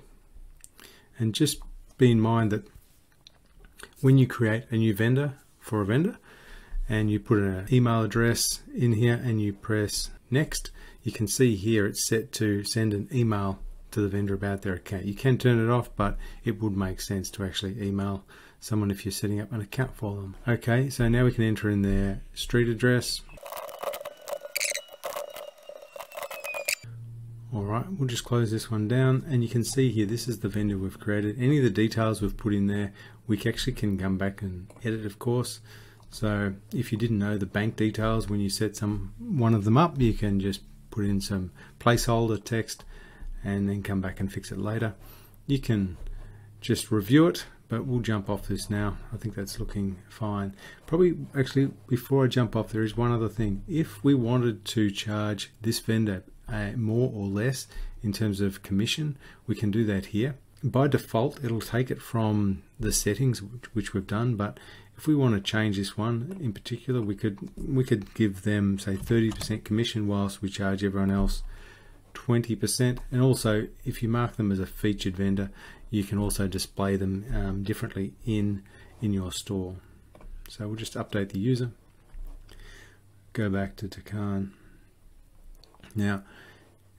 S1: and just be in mind that when you create a new vendor for a vendor and you put an email address in here and you press next, you can see here it's set to send an email to the vendor about their account. You can turn it off, but it would make sense to actually email someone if you're setting up an account for them. Okay, so now we can enter in their street address. Alright, we'll just close this one down, and you can see here this is the vendor we've created. Any of the details we've put in there, we actually can come back and edit, of course. So if you didn't know the bank details when you set one of them up, you can just put in some placeholder text and then come back and fix it later. You can just review it, but we'll jump off this now. I think that's looking fine. Probably, actually, before I jump off, there is one other thing. If we wanted to charge this vendor more or less in terms of commission, we can do that here. By default, it'll take it from the settings which we've done, but if we want to change this one in particular, we could give them, say, 30% commission whilst we charge everyone else 20%. And also, if you mark them as a featured vendor, you can also display them differently in your store. So we'll just update the user, go back to Dokan. Now,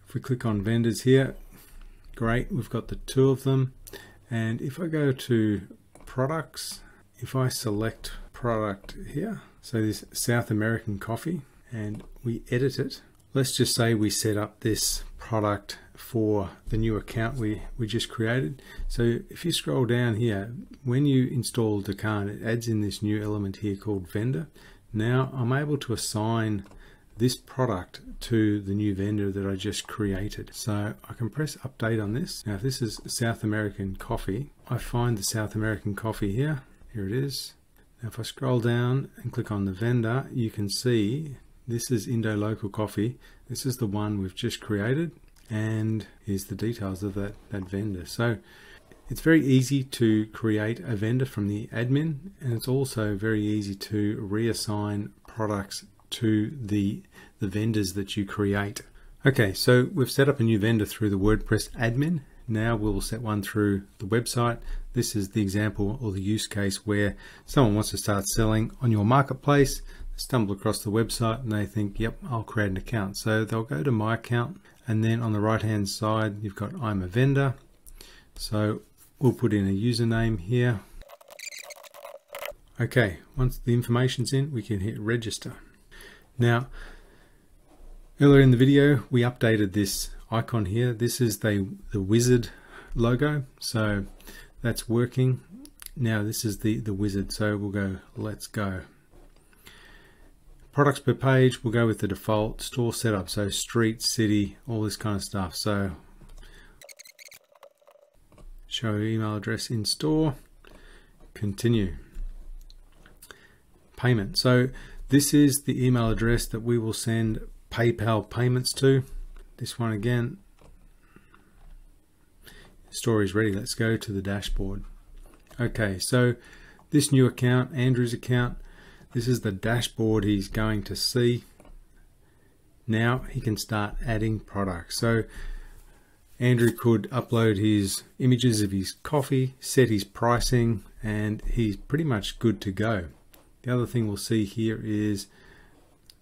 S1: if we click on vendors here, great, we've got the two of them. And if I go to products, if I select product here, so this South American coffee, and we edit it, let's just say we set up this product for the new account we just created. So if you scroll down here, when you install Dokan, it adds in this new element here called vendor. Now I'm able to assign this product to the new vendor that I just created. So I can press update on this. Now if this is South American coffee, I find the South American coffee here. Here it is. Now if I scroll down and click on the vendor, you can see this is Indo Local Coffee. This is the one we've just created, and here's the details of that vendor. So it's very easy to create a vendor from the admin, and it's also very easy to reassign products to the vendors that you create. Okay, so we've set up a new vendor through the WordPress admin. Now we'll set one through the website. This is the example or the use case where someone wants to start selling on your marketplace, stumble across the website, and they think, yep, I'll create an account. So they'll go to my account, and then on the right hand side you've got I'm a vendor. So we'll put in a username here. Okay, once the information's in, we can hit register. Now, earlier in the video, we updated this icon here. This is the wizard logo, so that's working. Now this is the wizard, so we'll go, let's go. Products per page, we'll go with the default store setup, so street, city, all this kind of stuff. So show email address in store, continue. Payment, so this is the email address that we will send PayPal payments to. This one again. Store is ready. Let's go to the dashboard. Okay, so this new account, Andrew's account, this is the dashboard he's going to see. Now he can start adding products. So Andrew could upload his images of his coffee, set his pricing, and he's pretty much good to go. The other thing we'll see here is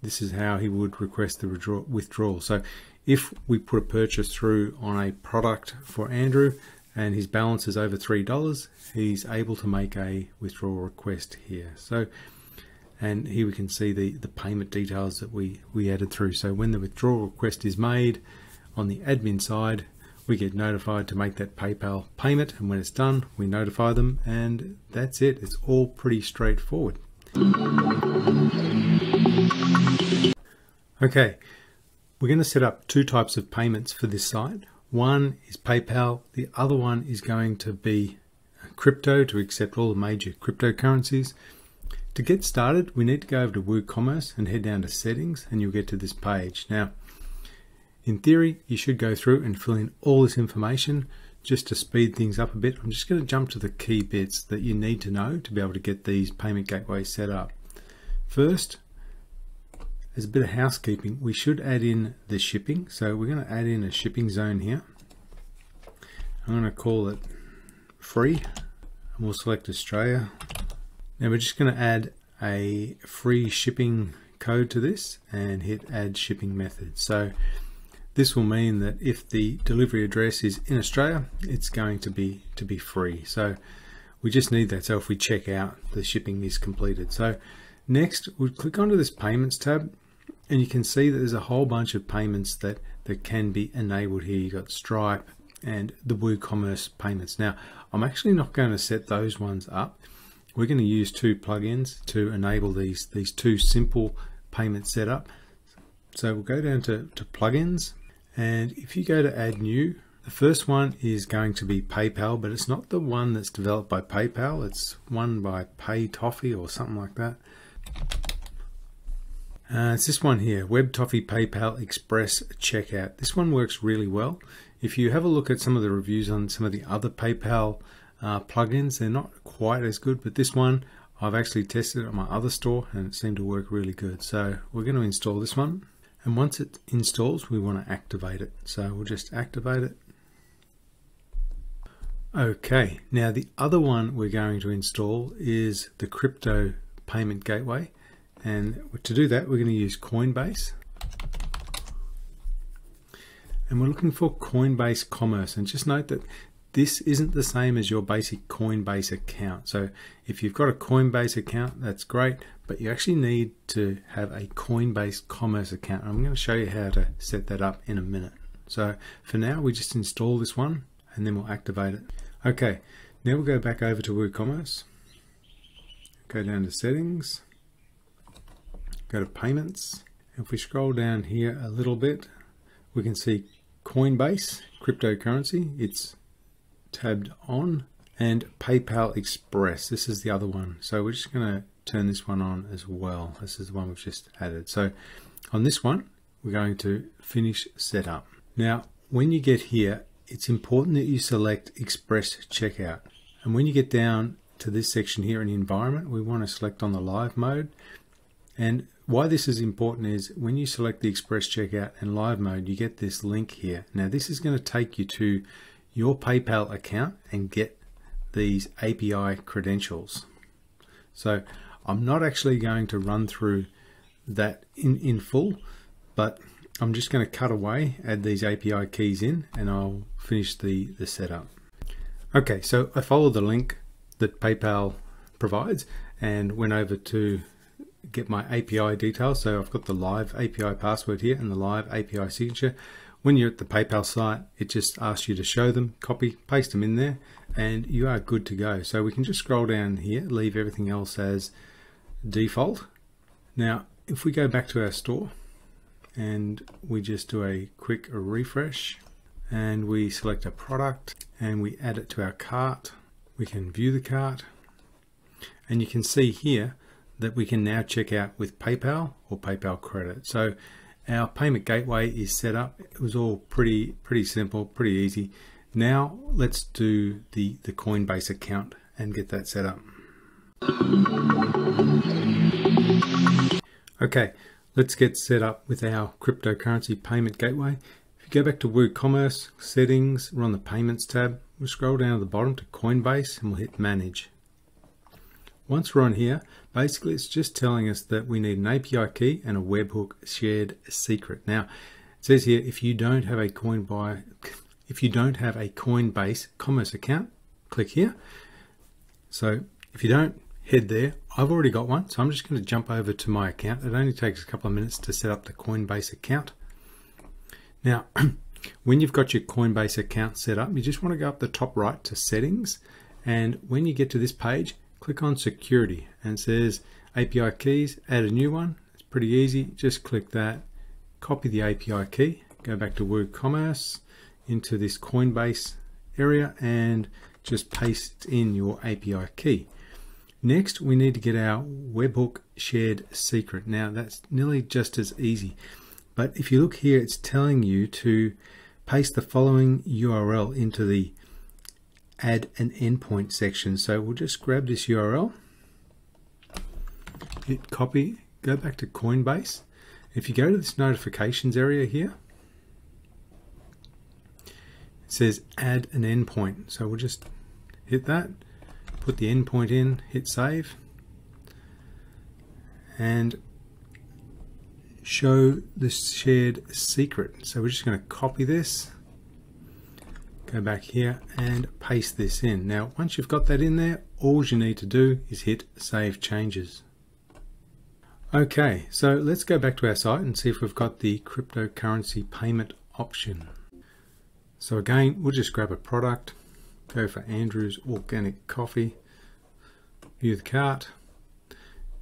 S1: this is how he would request the withdrawal. So if we put a purchase through on a product for Andrew and his balance is over $3, he's able to make a withdrawal request here. So, and here we can see the payment details that we added through. So when the withdrawal request is made on the admin side, we get notified to make that PayPal payment, and when it's done, we notify them, and that's it. It's all pretty straightforward. Okay, we're going to set up two types of payments for this site. One is PayPal, the other one is going to be crypto, to accept all the major cryptocurrencies. To get started, we need to go over to WooCommerce and head down to settings, and you'll get to this page. Now, in theory, you should go through and fill in all this information. Just to speed things up a bit, I'm just going to jump to the key bits that you need to know to be able to get these payment gateways set up. First, as a bit of housekeeping, we should add in the shipping. So we're going to add in a shipping zone here. I'm going to call it free, and we'll select Australia. Now we're just going to add a free shipping code to this and hit add shipping method. So this will mean that if the delivery address is in Australia, it's going to be free. So we just need that. So if we check out, the shipping is completed. So next, we'll click onto this payments tab, and you can see that there's a whole bunch of payments that can be enabled here. You've got Stripe and the WooCommerce payments. Now, I'm actually not going to set those ones up. We're going to use two plugins to enable these two simple payment setup. So we'll go down to plugins, and if you go to add new, the first one is going to be PayPal, but it's not the one that's developed by PayPal. It's one by PayToffee or something like that. It's this one here, WebToffee PayPal Express Checkout. This one works really well. If you have a look at some of the reviews on some of the other PayPal plugins, they're not quite as good, but this one I've actually tested it on my other store and it seemed to work really good. So we're going to install this one, and once it installs, we want to activate it. So we'll just activate it. Okay, now the other one we're going to install is the crypto payment gateway, and to do that we're going to use Coinbase, and we're looking for Coinbase Commerce. And just note that this isn't the same as your basic Coinbase account. So if you've got a Coinbase account, that's great, but you actually need to have a Coinbase Commerce account. I'm going to show you how to set that up in a minute. So for now, we just install this one and then we'll activate it. Okay, now we'll go back over to WooCommerce, go down to settings, go to payments. If we scroll down here a little bit, we can see Coinbase cryptocurrency, it's tabbed on, and PayPal Express, this is the other one. So we're just going to turn this one on as well. This is the one we've just added. So on this one, we're going to finish setup. Now, when you get here, it's important that you select Express Checkout. And when you get down to this section here in environment, we want to select on the live mode. And why this is important is when you select the Express Checkout and live mode, you get this link here. Now this is going to take you to your PayPal account and get these API credentials. So I'm not actually going to run through that in full, but I'm just going to cut away, add these API keys in, and I'll finish the setup. Okay, so I followed the link that PayPal provides and went over to get my API details. So I've got the live API password here and the live API signature. When you're at the PayPal site, it just asks you to show them, copy, paste them in there, and you are good to go. So we can just scroll down here, leave everything else as default. Now, if we go back to our store and we just do a quick refresh and we select a product and we add it to our cart, we can view the cart, and you can see here that we can now check out with PayPal or PayPal credit. So our payment gateway is set up. It was all pretty simple, pretty easy. Now let's do the Coinbase account and get that set up. Okay, let's get set up with our cryptocurrency payment gateway. If you go back to WooCommerce, settings, we're on the payments tab. We'll scroll down to the bottom to Coinbase and we'll hit manage. Once we're on here, basically it's just telling us that we need an API key and a webhook shared secret. Now, it says here, if you don't have a Coinbase Commerce account, click here. So if you don't, head there. I've already got one, so I'm just going to jump over to my account. It only takes a couple of minutes to set up the Coinbase account. Now, when you've got your Coinbase account set up, you just want to go up the top right to settings. And when you get to this page, click on security, and it says API keys, add a new one. It's pretty easy. Just click that, copy the API key, go back to WooCommerce, into this Coinbase area and just paste in your API key. Next, we need to get our webhook shared secret. Now that's nearly just as easy, but if you look here, it's telling you to paste the following URL into the add an endpoint section. So we'll just grab this URL, hit copy, go back to Coinbase. If you go to this notifications area here, it says add an endpoint. So we'll just hit that, put the endpoint in, hit save, and show the shared secret. So we're just going to copy this, go back here and paste this in. Now once you've got that in there, all you need to do is hit save changes. Okay, so let's go back to our site and see if we've got the cryptocurrency payment option. So again, we'll just grab a product, go for Andrew's Organic Coffee, view the cart,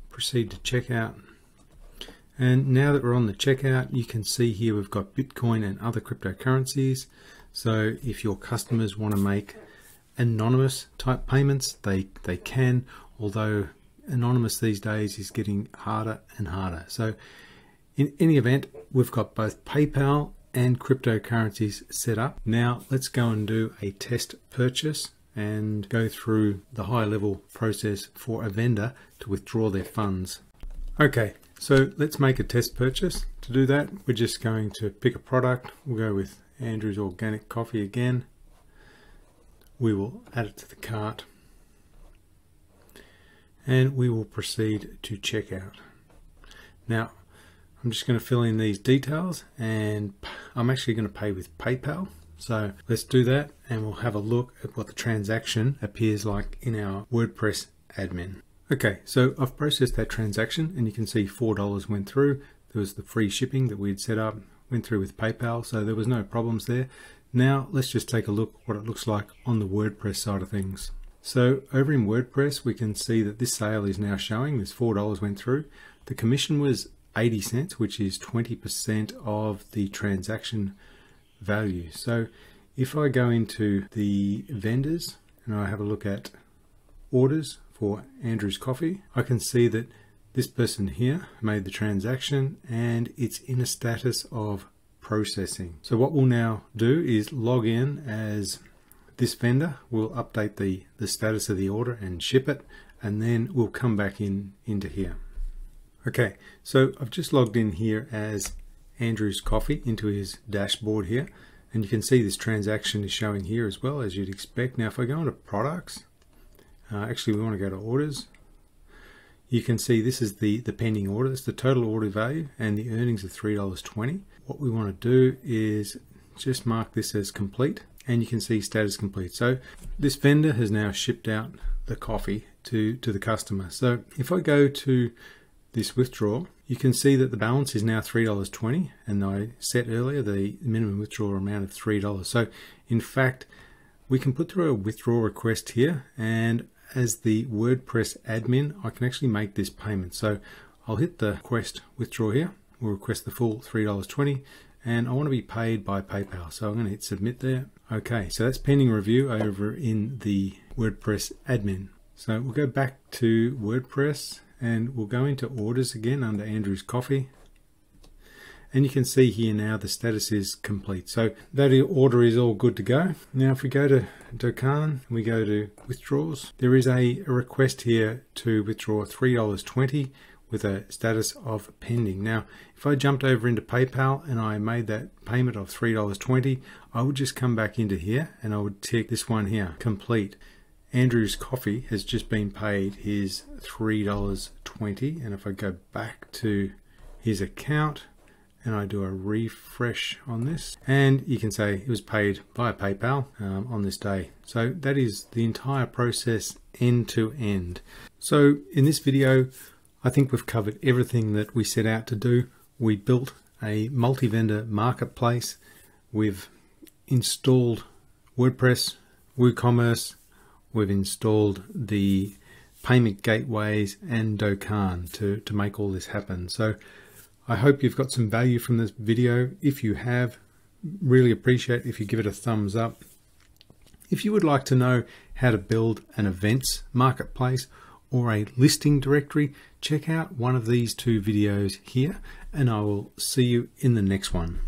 S1: proceed to checkout. And now that we're on the checkout, you can see here we've got Bitcoin and other cryptocurrencies. So if your customers want to make anonymous type payments, they can, although anonymous these days is getting harder and harder. So in any event, we've got both PayPal and cryptocurrencies set up. Now let's go and do a test purchase and go through the high level process for a vendor to withdraw their funds. Okay, so let's make a test purchase. To do that, we're just going to pick a product. We'll go with Andrew's Organic Coffee again. We will add it to the cart and we will proceed to checkout. Now I'm just going to fill in these details, and I'm actually going to pay with PayPal. So let's do that and we'll have a look at what the transaction appears like in our WordPress admin. Okay, so I've processed that transaction and you can see $4 went through. There was the free shipping that we'd set up, went through with PayPal, so there was no problems there. Now let's just take a look what it looks like on the WordPress side of things. So over in WordPress, we can see that this sale is now showing. This $4 went through. The commission was 80 cents, which is 20% of the transaction value. So if I go into the vendors and I have a look at orders for Andrew's Coffee, I can see that this person here made the transaction and it's in a status of processing. So what we'll now do is log in as this vendor. We'll update the status of the order and ship it, and then we'll come back into here. Okay, so I've just logged in here as Andrew's Coffee into his dashboard here, and you can see this transaction is showing here as well, as you'd expect. Now if I go into products, actually we want to go to orders. You can see this is the pending order. That's the total order value and the earnings of $3.20. What we want to do is just mark this as complete, and you can see status complete. So this vendor has now shipped out the coffee to the customer. So if I go to this withdrawal, you can see that the balance is now $3.20, and I set earlier the minimum withdrawal amount of $3. So in fact, we can put through a withdrawal request here, and as the WordPress admin, I can actually make this payment. So I'll hit the request withdraw here. We'll request the full $3.20, and I want to be paid by PayPal. So I'm going to hit submit there. Okay, so that's pending review over in the WordPress admin. So we'll go back to WordPress and we'll go into orders again under Andrew's Coffee. And you can see here now the status is complete. So that order is all good to go. Now if we go to Dokan, we go to withdrawals, there is a request here to withdraw $3.20 with a status of pending. Now if I jumped over into PayPal and I made that payment of $3.20, I would just come back into here and I would tick this one here, complete. Andrew's Coffee has just been paid his $3.20, and if I go back to his account and I do a refresh on this, and you can say it was paid via PayPal on this day. So that is the entire process end to end. So in this video, I think we've covered everything that we set out to do. We built a multi-vendor marketplace. We've installed WordPress, WooCommerce. We've installed the payment gateways and Dokan to make all this happen. So I hope you've got some value from this video. If you have, Really appreciate if you give it a thumbs up. If you would like to know how to build an events marketplace or a listing directory, check out one of these two videos here, and I will see you in the next one.